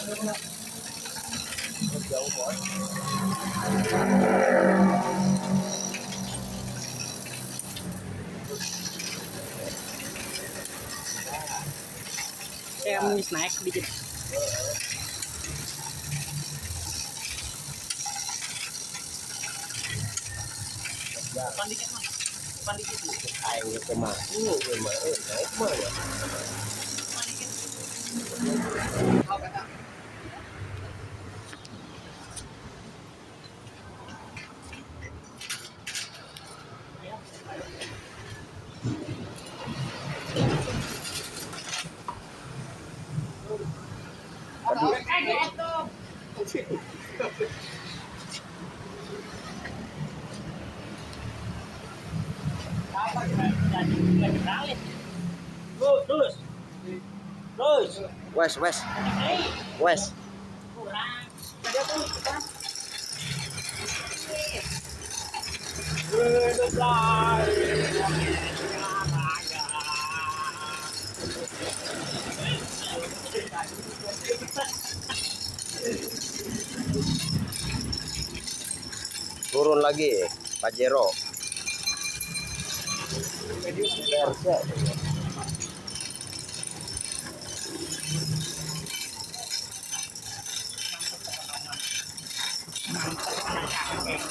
Jauh boy. Saya mau snack dikit. Depan dikit mas. Depan dikit. Ayo ke mah. Naik mah ya. Depan dikit. Oh kata. Wes. Turun lagi Pajero.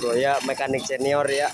Bro ya, mekanik senior ya.